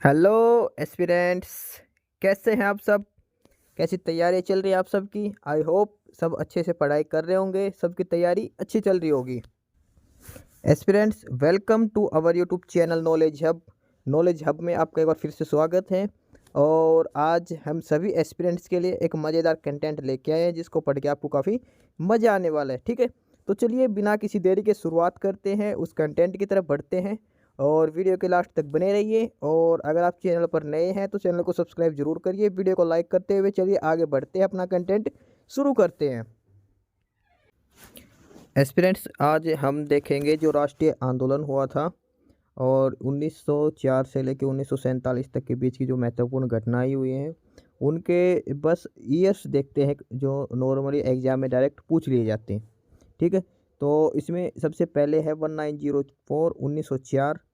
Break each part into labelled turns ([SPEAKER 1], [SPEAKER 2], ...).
[SPEAKER 1] Hello aspirants. कैसे हैं आप सब? कैसी तैयारी चल रही है आप सबकी? आई होप सब अच्छे से पढ़ाई कर रहे होंगे, सबकी तैयारी अच्छी चल रही होगी। Aspirants, welcome to our YouTube channel knowledge hub. Knowledge hub में आपका एक बार फिर से स्वागत है। और आज हम सभी एस्पिरेंट्स के लिए एक मज़ेदार कंटेंट लेके आए हैं जिसको पढ़ के आपको काफ़ी मज़ा आने वाला है। ठीक है, तो चलिए बिना किसी देरी के शुरुआत करते हैं, उस कंटेंट की तरफ बढ़ते हैं। और वीडियो के लास्ट तक बने रहिए। और अगर आप चैनल पर नए हैं तो चैनल को सब्सक्राइब जरूर करिए। वीडियो को लाइक करते हुए चलिए आगे बढ़ते हैं, अपना कंटेंट शुरू करते हैं। एस्पिरेंट्स, आज हम देखेंगे जो राष्ट्रीय आंदोलन हुआ था और 1904 से लेकर 1947 तक के बीच की जो महत्वपूर्ण घटनाएं हुई हैं उनके बस ईयर्स देखते हैं जो नॉर्मली एग्जाम में डायरेक्ट पूछ लिए जाते हैं। ठीक है, तो इसमें सबसे पहले है 1904 1904।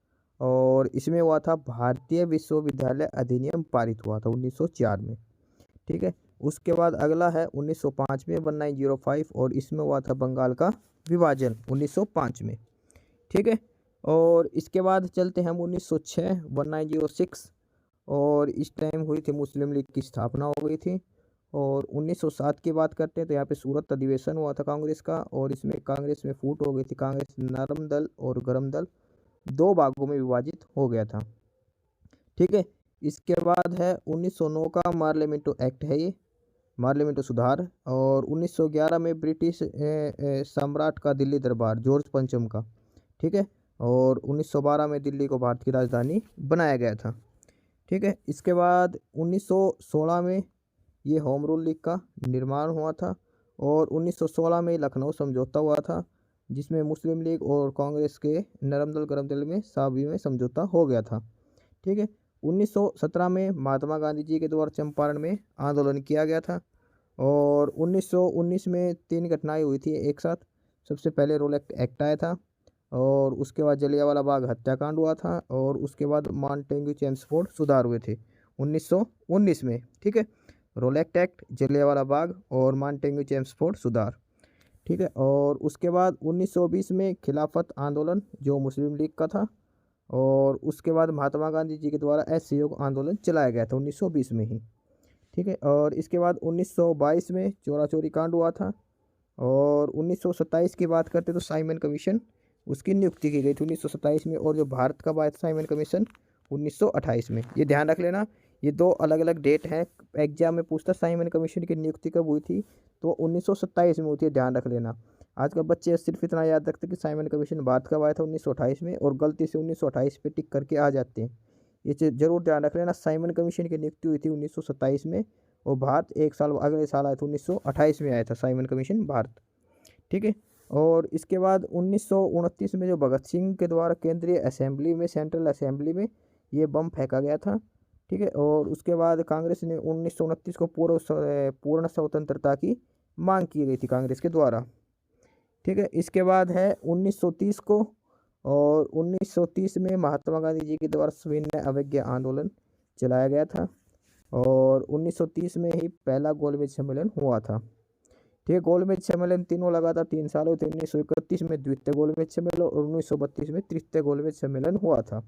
[SPEAKER 1] और इसमें हुआ था भारतीय विश्वविद्यालय अधिनियम पारित हुआ था 1904 में। ठीक है, उसके बाद अगला है 1905 में 1905 और इसमें हुआ था बंगाल का विभाजन 1905 में। ठीक है, और इसके बाद चलते हैं हम 1906 1906। और इस टाइम हुई थी मुस्लिम लीग की स्थापना हो गई थी। और 1907 की बात करते हैं तो यहाँ पे सूरत अधिवेशन हुआ था कांग्रेस का और इसमें कांग्रेस में फूट हो गई थी। कांग्रेस नरम दल और गरम दल दो भागों में विभाजित हो गया था। ठीक है, इसके बाद है 1909 का मार्लियामेंटो एक्ट है ये, मार्लियामेंटो सुधार। और 1911 में ब्रिटिश सम्राट का दिल्ली दरबार जॉर्ज पंचम का। ठीक है, और 1912 में दिल्ली को भारत की राजधानी बनाया गया था। ठीक है, इसके बाद 1916 में ये होम रूल लीग का निर्माण हुआ था। और 1916 में लखनऊ समझौता हुआ था जिसमें मुस्लिम लीग और कांग्रेस के नरम दल गरम दल में साबी में समझौता हो गया था। ठीक है, 1917 में महात्मा गांधी जी के द्वारा चंपारण में आंदोलन किया गया था। और 1919 में तीन घटनाएं हुई थी एक साथ। सबसे पहले रोल एक्ट आया था और उसके बाद जलियांवाला बाग हत्याकांड हुआ था और उसके बाद मॉन्टेग्यू चेम्सफोर्ड सुधार हुए थे 1919 में। ठीक है, रोल एक्ट, जलियांवाला बाग और मॉन्टेग्यू चेम्सफोर्ड सुधार। ठीक है, और उसके बाद 1920 में खिलाफत आंदोलन जो मुस्लिम लीग का था। और उसके बाद महात्मा गांधी जी के द्वारा असहयोग आंदोलन चलाया गया था 1920 में ही। ठीक है, और इसके बाद 1922 में चोरा चोरी कांड हुआ था। और 1927 की बात करते तो साइमन कमीशन उसकी नियुक्ति की गई थी 1927 में। और जो भारत का आया था साइमन कमीशन 1928 में। ये ध्यान रख लेना, ये दो अलग अलग डेट हैं। एग्जाम में पूछता साइमन कमीशन की नियुक्ति कब हुई थी, तो 1927 में हुई थी, ध्यान रख लेना। आजकल बच्चे सिर्फ इतना याद रखते कि साइमन कमीशन भारत कब आया था 1928 में और गलती से 1928 पे टिक करके आ जाते हैं। ये चीज़ जरूर ध्यान रख लेना, साइमन कमीशन की नियुक्ति हुई थी 1927 में और भारत एक साल अगले साल आया था 1928 में आया था साइमन कमीशन भारत। ठीक है, और इसके बाद 1929 में जो भगत सिंह के द्वारा केंद्रीय असेंबली में सेंट्रल असेंबली में ये बम फेंका गया था। ठीक है, और उसके बाद कांग्रेस ने 1929 को पूर्ण स्वतंत्रता की मांग की गई थी कांग्रेस के द्वारा। ठीक है, इसके बाद है 1930 को। और 1930 में महात्मा गांधी जी के द्वारा सविनय अवज्ञा आंदोलन चलाया गया था। और 1930 में ही पहला गोलमेज सम्मेलन हुआ था। ठीक है, गोलमेज सम्मेलन तीनों लगातार 3 साल हुए थे। 1931 में द्वितीय गोलमेज सम्मेलन और 1932 में तृतीय गोलमेज सम्मेलन हुआ था।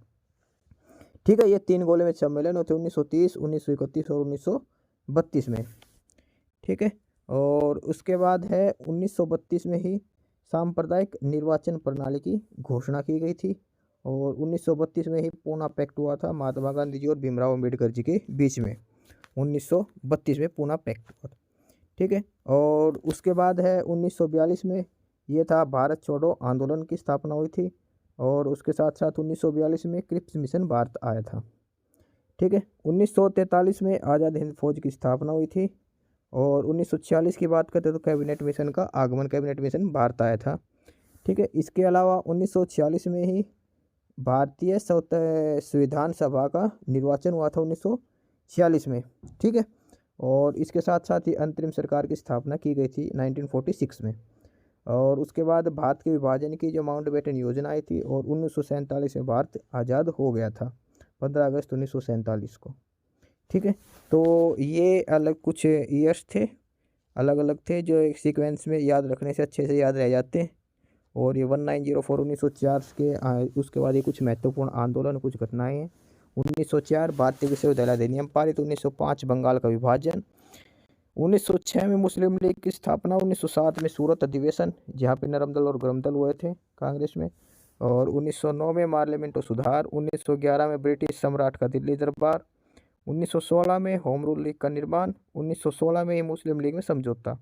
[SPEAKER 1] ठीक है, ये तीन गोलमेज सम्मेलन होते 1930 1931 और 1932 में। ठीक है, और उसके बाद है 1932 में ही सांप्रदायिक निर्वाचन प्रणाली की घोषणा की गई थी। और 1932 में ही पूना पैक्ट हुआ था महात्मा गांधी जी और भीमराव अम्बेडकर जी के बीच में। 1932 में पूना पैक्ट हुआ था। ठीक है, और उसके बाद है 1942 में ये था भारत छोड़ो आंदोलन की स्थापना हुई थी। और उसके साथ साथ 1942 में क्रिप्स मिशन भारत आया था। ठीक है, 1943 में आज़ाद हिंद फौज की स्थापना हुई थी। और 1946 की बात करते तो कैबिनेट मिशन का आगमन, कैबिनेट मिशन भारत आया था। ठीक है, इसके अलावा 1946 में ही भारतीय संविधान सभा का निर्वाचन हुआ था 1946 में। ठीक है, और इसके साथ साथ ही अंतरिम सरकार की स्थापना की गई थी 1946 में। और उसके बाद भारत के विभाजन की जो माउंटबेटन योजना आई थी और 1947 में भारत आज़ाद हो गया था 15 अगस्त 1947 को। ठीक है, तो ये अलग कुछ ईयर्स थे, अलग अलग थे जो एक सीक्वेंस में याद रखने से अच्छे से याद रह जाते हैं। और ये 1904 1904 के उसके बाद ये कुछ महत्वपूर्ण आंदोलन कुछ घटनाएं हैं 1904 भारतीय विश्वविद्यालय अधिनियम पारित। 1905 बंगाल का विभाजन। 1906 में मुस्लिम लीग की स्थापना। 1907 में सूरत अधिवेशन, जहाँ पे नरम दल और गरम दल हुए थे कांग्रेस में। और 1909 में पार्लियामेंट सुधार। 1911 में ब्रिटिश सम्राट का दिल्ली दरबार। 1916 में होम रूल लीग का निर्माण। 1916 में ही मुस्लिम लीग में समझौता,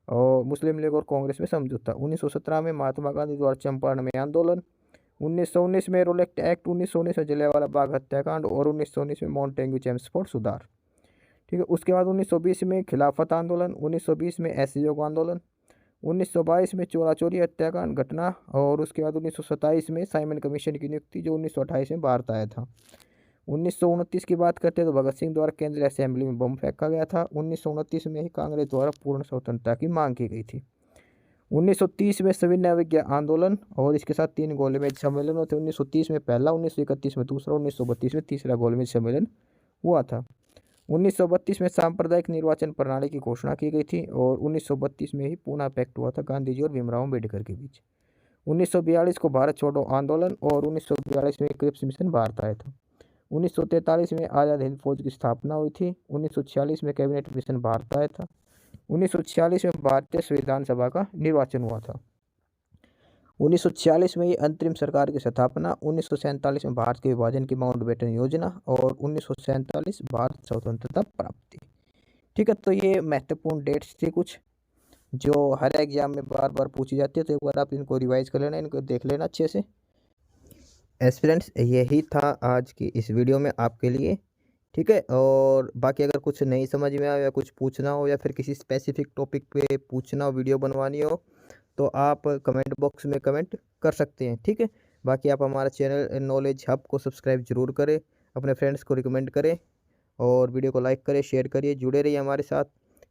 [SPEAKER 1] और मुस्लिम लीग और कांग्रेस में समझौता। 1917 में महात्मा गांधी द्वारा चंपारण में आंदोलन। 1919 में रोलेक्ट एक्ट। 1919 में जलियांवाला बाग हत्याकांड। और 1919 में मॉन्टेग्यू चेम्सफोर्ड सुधार। ठीक है। उसके बाद 1920 में खिलाफत आंदोलन। 1920 में असहयोग आंदोलन। 1922 में चोरा चोरी हत्याकांड घटना। और उसके बाद 1927 में साइमन कमीशन की नियुक्ति, जो 1928 में भारत आया था। 1929 की बात करते हैं तो भगत सिंह द्वारा केंद्रीय असेंबली में बम फेंका गया था। 1929 में ही कांग्रेस द्वारा पूर्ण स्वतंत्रता की मांग की गई थी। 1930 में सविनय अवज्ञा आंदोलन, और इसके साथ 3 गोलमेज सम्मेलन होते। 1930 में पहला, 1931 में दूसरा, 1932 में तीसरा गोलमेज सम्मेलन हुआ था। 1932 में सांप्रदायिक निर्वाचन प्रणाली की घोषणा की गई थी, और 1932 में ही पूना पैक्ट हुआ था गांधी जी और भीमराव अम्बेडकर के बीच। 1942 को भारत छोड़ो आंदोलन, और 1942 में क्रिप्स मिशन भारत आया था। 1943 में आज़ाद हिंद फौज की स्थापना हुई थी। 1946 में कैबिनेट मिशन भारत आया था। 1946 में भारतीय संविधान सभा का निर्वाचन हुआ था। 1946 में ही अंतरिम सरकार की स्थापना। 1947 में भारत के विभाजन की माउंटबेटन योजना, और 1947 भारत स्वतंत्रता प्राप्ति। ठीक है, तो ये महत्वपूर्ण डेट्स थी कुछ, जो हर एग्जाम में बार बार पूछी जाती है, तो एक बार आप इनको रिवाइज कर लेना, इनको देख लेना अच्छे से। एस्पिरेंट्स, यही था आज की इस वीडियो में आपके लिए। ठीक है, और बाकी अगर कुछ नहीं समझ में आया या कुछ पूछना हो, या फिर किसी स्पेसिफिक टॉपिक पे पूछना हो, वीडियो बनवानी हो, तो आप कमेंट बॉक्स में कमेंट कर सकते हैं। ठीक है, बाकी आप हमारा चैनल नॉलेज हब को सब्सक्राइब जरूर करें, अपने फ्रेंड्स को रिकमेंड करें, और वीडियो को लाइक करें, शेयर करिए, जुड़े रहिए हमारे साथ।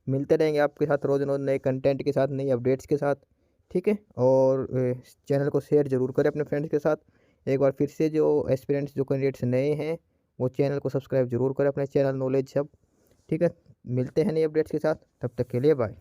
[SPEAKER 1] मिलते रहेंगे आपके साथ रोज़ रोज़ नए कंटेंट के साथ, नई अपडेट्स के साथ। ठीक है, और चैनल को शेयर जरूर करें अपने फ्रेंड्स के साथ। एक बार फिर से जो एस्पिरेंट्स, जो कैंडिडेट्स नए हैं, वो चैनल को सब्सक्राइब जरूर करें, अपने चैनल नॉलेज हब। ठीक है, मिलते हैं नई अपडेट्स के साथ, तब तक के लिए बाय।